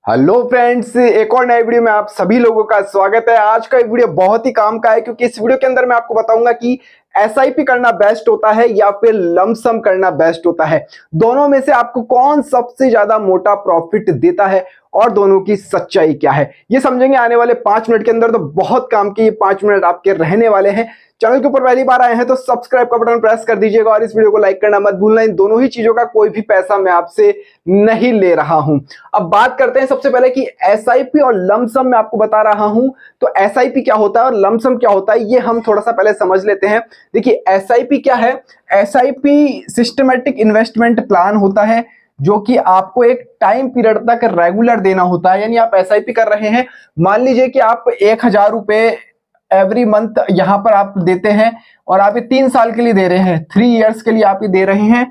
Hello friends, एक और नए वीडियो में आप सभी लोगों का स्वागत है। आज का वीडियो बहुत ही काम का है क्योंकि इस वीडियो के अंदर मैं आपको बताऊंगा कि एसआईपी करना बेस्ट होता है या फिर लमसम करना बेस्ट होता है। दोनों में से आपको कौन सबसे ज्यादा मोटा प्रॉफिट देता है और दोनों की सच्चाई क्या है, ये समझेंगे आने वाले 5 मिनट के अंदर। तो बहुत काम की 5 मिनट आपके रहने वाले हैं। चैनल के ऊपर पहली बार आए हैं तो सब्सक्राइब का बटन प्रेस कर दीजिएगा और इस वीडियो को लाइक करना मत भूलना। इन दोनों ही चीजों का कोई भी पैसा मैं आपसे नहीं ले रहा हूं। अब बात करते हैं सबसे पहले कि एसआईपी और लमसम मैं आपको बता रहा हूं। तो एसआईपी क्या होता है और लमसम क्या होता है, ये हम थोड़ा सा पहले समझ लेते हैं। देखिए, एसआईपी क्या है? एसआईपी सिस्टमैटिक इन्वेस्टमेंट प्लान होता है जो कि आपको एक टाइम पीरियड तक रेगुलर देना होता है। यानी आप एसआईपी कर रहे हैं, मान लीजिए कि आप 1000 रुपए एवरी मंथ यहां पर आप देते हैं और आप ये 3 साल के लिए दे रहे हैं, 3 इयर्स के लिए आप ये दे रहे हैं।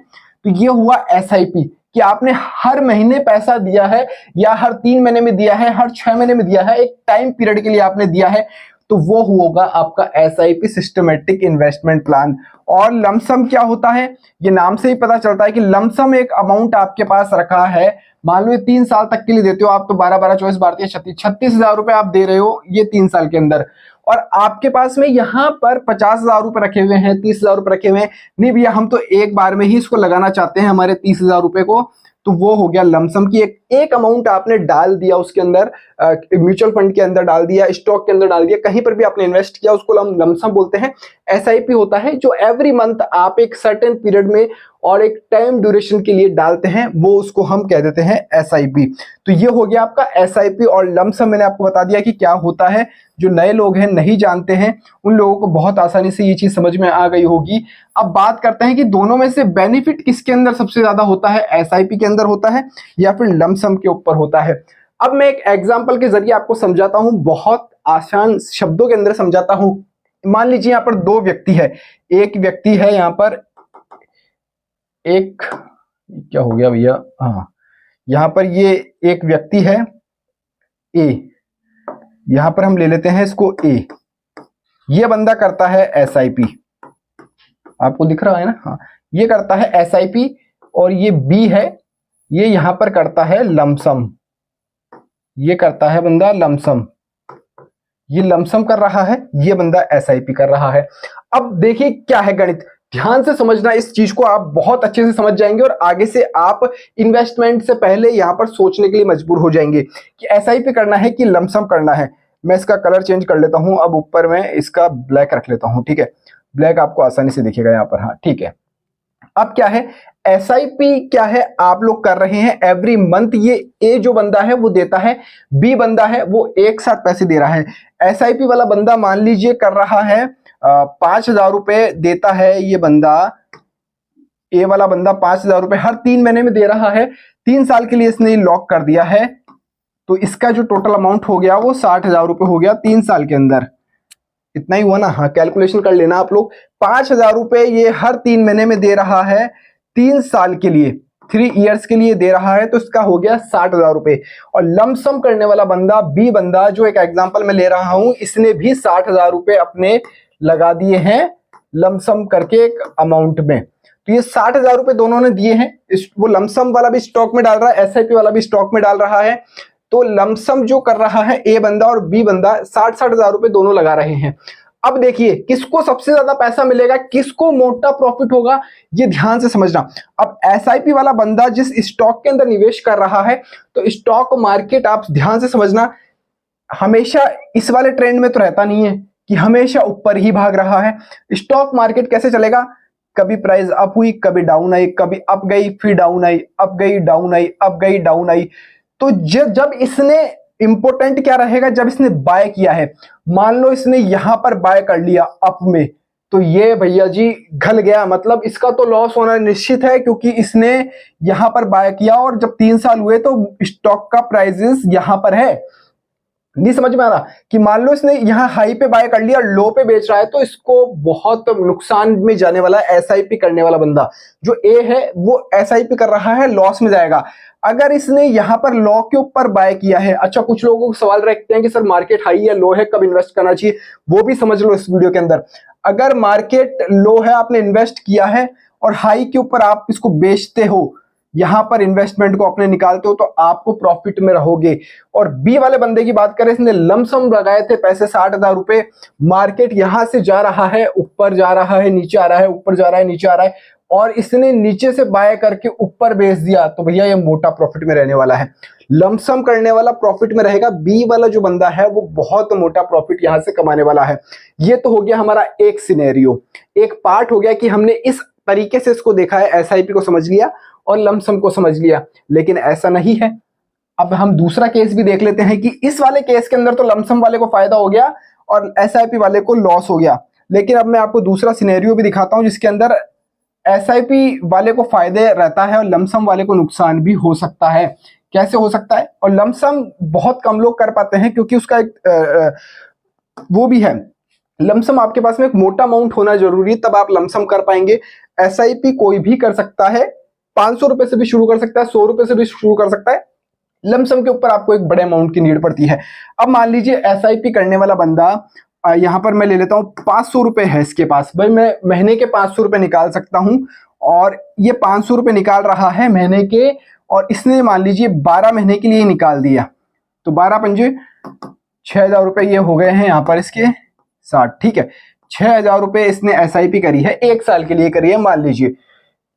तो ये हुआ एसआईपी कि आपने हर महीने पैसा दिया है या हर 3 महीने में दिया है, हर 6 महीने में दिया है, एक टाइम पीरियड के लिए आपने दिया है। तो वो होगा आपका एसआईपी सिस्टमैटिक इन्वेस्टमेंट प्लान। और लमसम क्या होता है, ये नाम से ही पता चलता है कि लमसम एक अमाउंट आपके पास रखा है। मान लो ये 3 साल तक के लिए देते हो आप, तो 12 12 24 12 36 हजार रुपए आप दे रहे हो ये 3 साल के अंदर। और आपके पास में यहाँ पर 50,000 रुपए रखे हुए हैं, 30,000 रुपए रखे हुए हैं। नहीं भैया, हम तो एक बार में ही इसको लगाना चाहते हैं हमारे 30,000 रुपए को। तो वो हो गया लमसम की एक अमाउंट आपने डाल दिया उसके अंदर, म्यूचुअल फंड के अंदर डाल दिया, स्टॉक के अंदर डाल दिया, कहीं पर भी आपने इन्वेस्ट किया, उसको हम लमसम बोलते हैं। एसआईपी होता है जो एवरी मंथ आप एक सर्टेन पीरियड में और एक टाइम ड्यूरेशन के लिए डालते हैं, वो उसको हम कह देते हैं एसआईपी। तो ये हो गया आपका एसआईपी और लमसम। मैंने आपको बता दिया कि क्या होता है। जो नए लोग हैं, नहीं जानते हैं, उन लोगों को बहुत आसानी से ये चीज समझ में आ गई होगी। अब बात करते हैं कि दोनों में से बेनिफिट किसके अंदर सबसे ज्यादा होता है, एसआईपी के अंदर होता है या फिर लमसम के ऊपर होता है। अब मैं एक एग्जांपल के जरिए आपको समझाता हूं, बहुत आसान शब्दों के अंदर समझाता हूं। मान लीजिए यहाँ पर 2 व्यक्ति है। एक व्यक्ति है यहाँ पर, एक क्या हो गया भैया, हाँ, यहाँ पर ये एक व्यक्ति है ए, यहां पर हम ले लेते हैं इसको ए। ये बंदा करता है एसआईपी, आपको दिख रहा है ना, हाँ, ये करता है एसआईपी। और ये बी है, ये यहां पर करता है लमसम। ये करता है बंदा लमसम, ये लमसम कर रहा है, ये बंदा एसआईपी कर रहा है। अब देखिए क्या है गणित, ध्यान से समझना इस चीज को, आप बहुत अच्छे से समझ जाएंगे और आगे से आप इन्वेस्टमेंट से पहले यहां पर सोचने के लिए मजबूर हो जाएंगे कि एसआईपी करना है कि लमसम करना है। मैं इसका कलर चेंज कर लेता हूं, अब ऊपर में इसका ब्लैक रख लेता हूं, ठीक है, ब्लैक आपको आसानी से दिखेगा यहां पर, हाँ ठीक है। अब क्या है, एसआईपी क्या है, आप लोग कर रहे हैं एवरी मंथ। ये ए जो बंदा है वो देता है, बी बंदा है वो एक साथ पैसे दे रहा है। एसआईपी वाला बंदा मान लीजिए कर रहा है 5,000 रुपए देता है, ये बंदा ए वाला बंदा 5,000 रुपए हर 3 महीने में दे रहा है। 3 साल के लिए इसने लॉक कर दिया है, तो इसका जो टोटल अमाउंट हो गया वो 60,000 रुपए हो गया 3 साल के अंदर। इतना ही हुआ ना, हाँ कैलकुलेशन कर लेना आप लोग। 5,000 रुपए ये हर 3 महीने में दे रहा है, 3 साल के लिए, 3 इयर्स के लिए दे रहा है, तो इसका हो गया 60,000 रुपए। और लमसम करने वाला बंदा बी बंदा, जो एक एग्जांपल में ले रहा हूं, इसने भी 60,000 रुपए अपने लगा दिए हैं लमसम करके एक अमाउंट में। तो ये 60,000 रुपए दोनों ने दिए हैं। वो लमसम वाला भी स्टॉक में डाल रहा है, एसआईपी वाला भी स्टॉक में डाल रहा है। तो लमसम जो कर रहा है ए बंदा और बी बंदा 60,000 रुपए दोनों लगा रहे हैं। अब देखिए किसको सबसे ज्यादा पैसा मिलेगा, किसको मोटा प्रॉफिट होगा, ये ध्यान से समझना। अब एसआईपी वाला बंदा जिस स्टॉक के अंदर निवेश कर रहा है, तो स्टॉक मार्केट आप ध्यान से समझना, हमेशा इस वाले ट्रेंड में तो रहता नहीं है कि हमेशा ऊपर ही भाग रहा है। स्टॉक मार्केट कैसे चलेगा, कभी प्राइस अप हुई, कभी डाउन आई, कभी अप गई फिर डाउन आई, अप गई डाउन आई, अप गई डाउन आई। तो जब इसने, इंपॉर्टेंट क्या रहेगा, जब इसने बाय किया है, मान लो इसने यहां पर बाय कर लिया अप में, तो ये भैया जी घल गया, मतलब इसका तो लॉस होना निश्चित है क्योंकि इसने यहां पर बाय किया और जब 3 साल हुए तो स्टॉक का प्राइसेस यहां पर है। नहीं समझ में आ रहा कि मान लो इसने यहाँ हाई पे बाय कर लिया, लो पे बेच रहा है, तो इसको बहुत नुकसान में जाने वाला है। एसआईपी करने वाला बंदा जो ए है वो एसआईपी कर रहा है, लॉस में जाएगा। अगर इसने यहाँ पर लो के ऊपर बाय किया है, अच्छा कुछ लोगों को सवाल रखते हैं कि सर मार्केट हाई है लो है, कब इन्वेस्ट करना चाहिए, वो भी समझ लो इस वीडियो के अंदर। अगर मार्केट लो है, आपने इन्वेस्ट किया है और हाई के ऊपर आप इसको बेचते हो, यहां पर इन्वेस्टमेंट को अपने निकालते हो तो आपको प्रॉफिट में रहोगे। और बी वाले बंदे की बात करें, इसने लमसम लगाए थे पैसे 60,000 रुपए, मार्केट यहां से जा रहा है, ऊपर जा रहा है, नीचे आ रहा है, ऊपर जा रहा है, नीचे आ रहा है, और इसने नीचे से बाय करके ऊपर बेच दिया, तो भैया ये मोटा प्रॉफिट में रहने वाला है। लमसम करने वाला प्रॉफिट में रहेगा, बी वाला जो बंदा है वो बहुत मोटा प्रॉफिट यहां से कमाने वाला है। ये तो हो गया हमारा एक सिनेरियो, एक पार्ट हो गया कि हमने इस तरीके से इसको देखा है, एसआईपी को समझ लिया और लमसम को समझ लिया। लेकिन ऐसा नहीं है, अब हम दूसरा केस भी देख लेते हैं कि इस वाले केस के अंदर तो लमसम वाले को फायदा हो गया और एसआईपी वाले को लॉस हो गया। लेकिन अब मैं आपको दूसरा सिनेरियो भी दिखाता हूं जिसके अंदर एसआईपी वाले को फायदे रहता है और लमसम वाले को नुकसान भी हो सकता है। कैसे हो सकता है? और लमसम बहुत कम लोग कर पाते हैं क्योंकि उसका एक वो भी है, लमसम आपके पास में एक मोटा अमाउंट होना जरूरी है, तब आप लमसम कर पाएंगे। एसआईपी कोई भी कर सकता है, 500 रुपए से भी शुरू कर सकता है, 100 रुपए से भी शुरू कर सकता है। लमसम के ऊपर आपको एक बड़े अमाउंट की नीड पड़ती है। अब मान लीजिए एसआईपी करने वाला बंदा, यहां पर मैं ले लेता हूं 500 रुपए है इसके पास, भाई मैं महीने के 500 रुपए निकाल सकता हूं, और ये 500 रुपए निकाल रहा है महीने के, और इसने मान लीजिए 12 महीने के लिए निकाल दिया, तो 12 पंजे 6,000 रुपए ये हो गए हैं यहां पर इसके 60, ठीक है। 6,000 रुपए इसने एसआईपी करी है, 1 साल के लिए करी है मान लीजिए।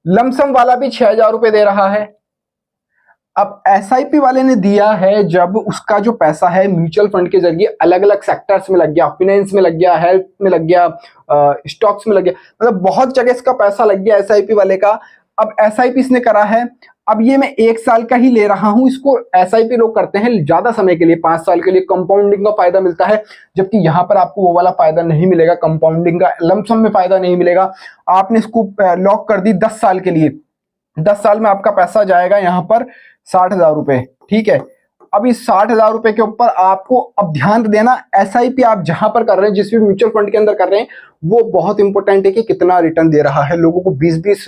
लमसम वाला भी 6,000 रुपए दे रहा है। अब एसआईपी वाले ने दिया है जब उसका जो पैसा है म्यूचुअल फंड के जरिए अलग अलग सेक्टर्स में लग गया, फाइनेंस में लग गया, हेल्थ में लग गया, स्टॉक्स में लग गया, मतलब बहुत जगह इसका पैसा लग गया एसआईपी वाले का। अब एसआईपी इसने करा है, अब ये मैं 1 साल का ही ले रहा हूं, इसको एसआईपी लोग करते हैं ज्यादा समय के लिए, 5 साल के लिए, कंपाउंडिंग का फायदा मिलता है, जबकि यहां पर आपको वो वाला फायदा नहीं मिलेगा, कंपाउंडिंग का लमसम में फायदा नहीं मिलेगा। आपने इसको लॉक कर दी 10 साल के लिए, 10 साल में आपका पैसा जाएगा यहां पर 60,000 रुपए, ठीक है। अब इस 60,000 रुपए के ऊपर आपको अब ध्यान देना, एसआईपी आप जहां पर कर रहे हैं, जिस भी म्यूचुअल फंड के अंदर कर रहे हैं, वो बहुत इंपॉर्टेंट है कि कितना रिटर्न दे रहा है। लोगों को 20-20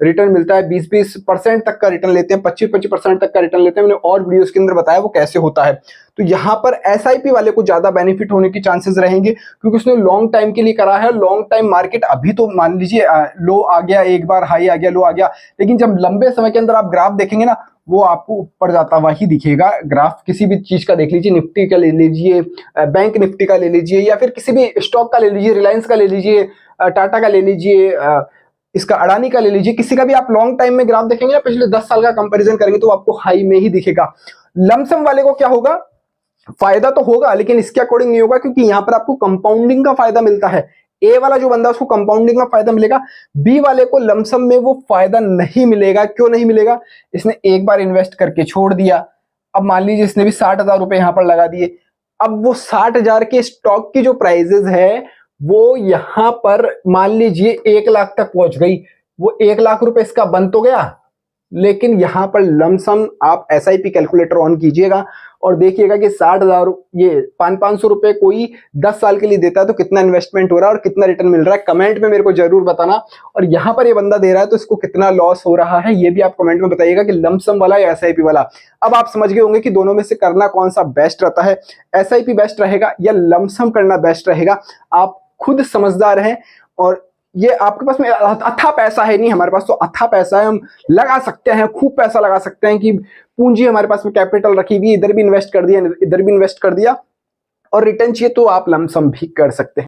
रिटर्न मिलता है, 20-20% तक का रिटर्न लेते हैं, 25-25% तक का रिटर्न लेते हैं। मैंने और वीडियोस के अंदर बताया वो कैसे होता है। तो यहाँ पर एसआईपी वाले को ज्यादा बेनिफिट होने की चांसेस रहेंगे क्योंकि उसने लॉन्ग टाइम के लिए करा है। लॉन्ग टाइम मार्केट अभी तो मान लीजिए लो आ गया, एक बार हाई आ गया, लो आ गया, लेकिन जब लंबे समय के अंदर आप ग्राफ देखेंगे ना, वो आपको ऊपर जाता हुआ ही दिखेगा। ग्राफ किसी भी चीज का देख लीजिए, निफ्टी का ले लीजिए, बैंक निफ्टी का ले लीजिए, या फिर किसी भी स्टॉक का ले लीजिए, रिलायंस का ले लीजिए, टाटा का ले लीजिए, इसका अडानी का ले लीजिए, किसी का भी आप लॉन्ग टाइम में ग्राफ देखेंगे ना, पिछले 10 साल का कंपैरिजन करेंगे तो आपको हाई में ही दिखेगा। लमसम वाले को क्या होगा? फायदा तो होगा लेकिन इसके अकॉर्डिंग नहीं होगा, क्योंकि यहां पर आपको कंपाउंडिंग का फायदा मिलता है। ए वाला जो बंदा उसको कंपाउंडिंग का फायदा मिलेगा, बी वाले को लमसम में वो फायदा नहीं मिलेगा। क्यों नहीं मिलेगा? इसने एक बार इन्वेस्ट करके छोड़ दिया। अब मान लीजिए इसने भी 60,000 रुपए यहां पर लगा दिए, अब वो 60,000 के स्टॉक की जो प्राइजेस है वो यहां पर मान लीजिए 1 लाख तक पहुंच गई, वो 1 लाख रुपए इसका बंद तो गया, लेकिन यहां पर लमसम आप एसआईपी कैलकुलेटर ऑन कीजिएगा और देखिएगा कि 60,000 ये 500 रुपए कोई 10 साल के लिए देता है तो कितना इन्वेस्टमेंट हो रहा है और कितना रिटर्न मिल रहा है। कमेंट में मेरे को जरूर बताना। और यहां पर ये बंदा दे रहा है तो इसको कितना लॉस हो रहा है ये भी आप कमेंट में बताइएगा कि लमसम वाला या एसआईपी वाला। अब आप समझ गए होंगे कि दोनों में से करना कौन सा बेस्ट रहता है, एसआईपी बेस्ट रहेगा या लमसम करना बेस्ट रहेगा। आप खुद समझदार हैं और ये आपके पास में अथा पैसा है नहीं, हमारे पास तो अथा पैसा है, हम लगा सकते हैं, खूब पैसा लगा सकते हैं कि पूंजी हमारे पास में कैपिटल रखी हुई, इधर भी इन्वेस्ट कर दिया, इधर भी इन्वेस्ट कर दिया और रिटर्न चाहिए तो आप लमसम भी कर सकते हैं।